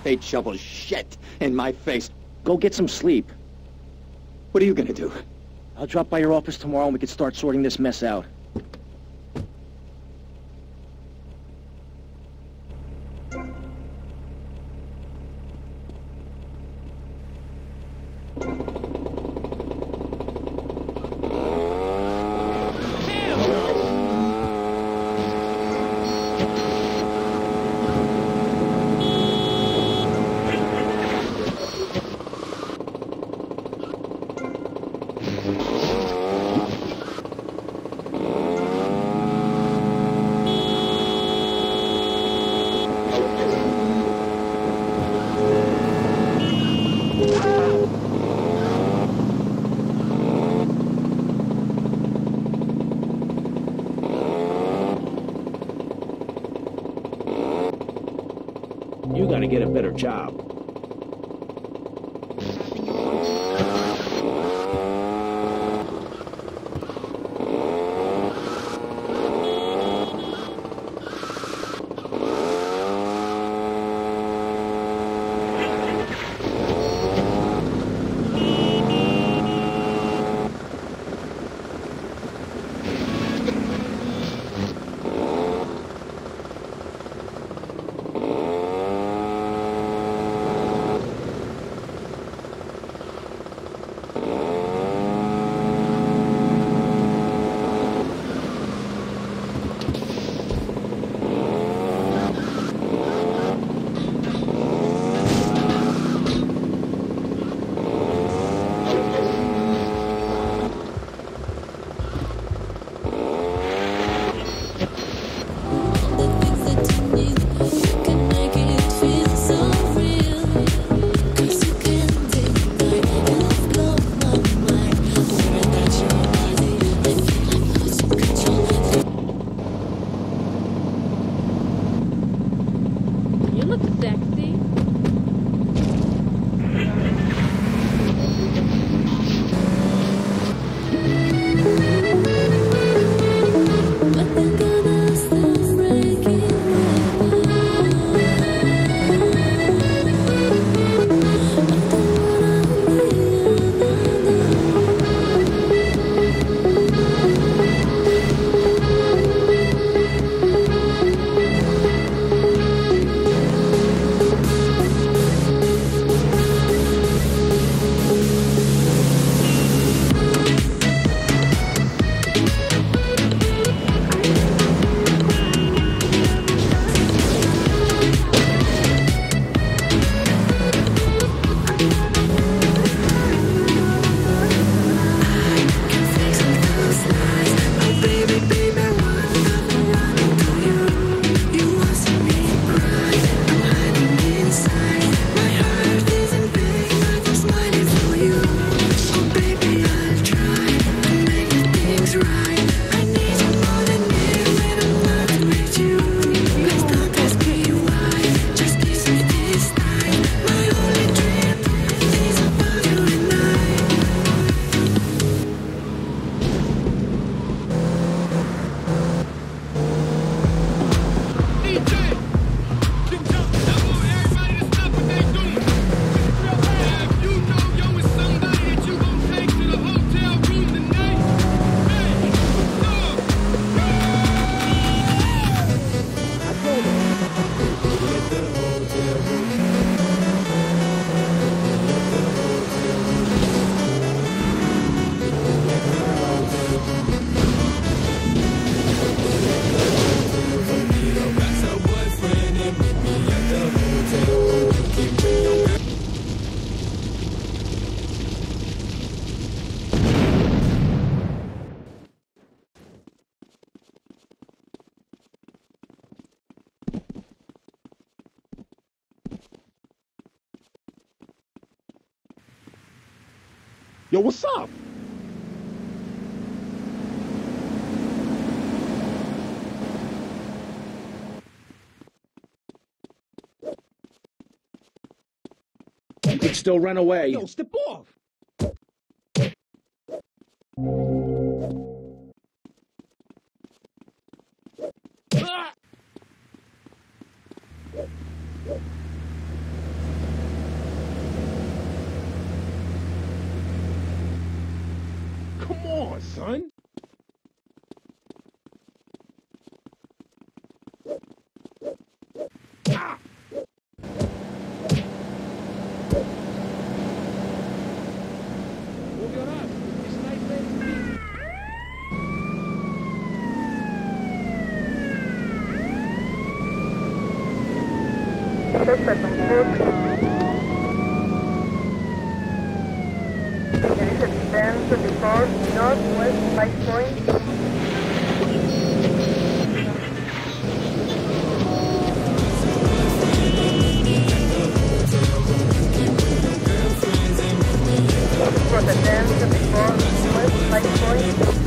They shovel shit in my face. Go get some sleep. What are you gonna do? I'll drop by your office tomorrow and we can start sorting this mess out. You gotta get a better job. Yo, what's up? You could still run away. Yo, step off! Come on, son. Ah! Move your up. It's nice lady to meet. There is a 1024 Northwest 5 Point. For the 1024 West 5 Point.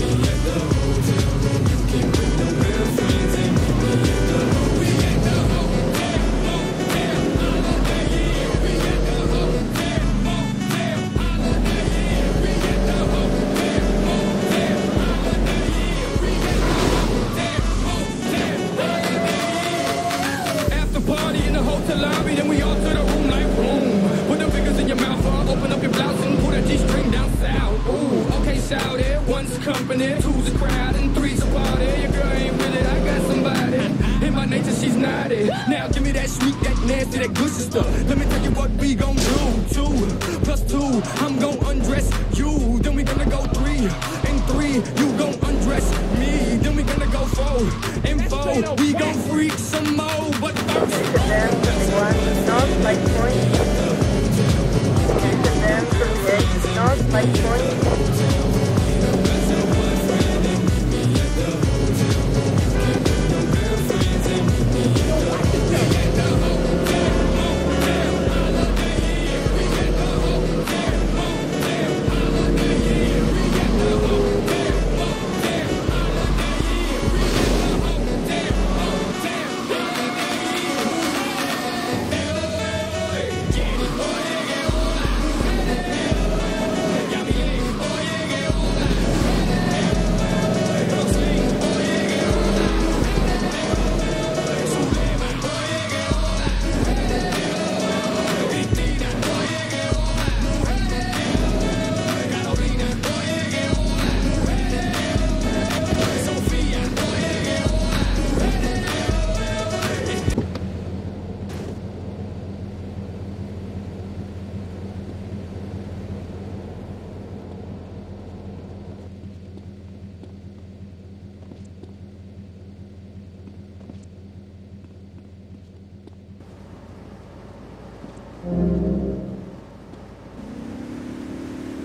After party in the hotel lobby, then we all to the room like boom. Put them fingers in your mouth, or open up your blouse and pull that G-string down south. Ooh, okay, shout it. One's company, two's a crowd, and three's a party. Your girl ain't with it, I got somebody. In my nature, she's naughty. Now give me that sweet, that nasty, that good stuff. Let me tell you what we gon' do. 2 plus 2, I'm gon' undress you. Then we gonna go 3 and 3, you gon' undress me. Then we gonna go 4 and 4, we gon' freak some more. But first, There is a 1021 North 5 Point. There is a 1028 North 5 Point.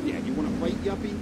Yeah, you wanna fight, yuppie?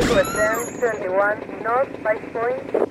to advance 21 North 5 Point.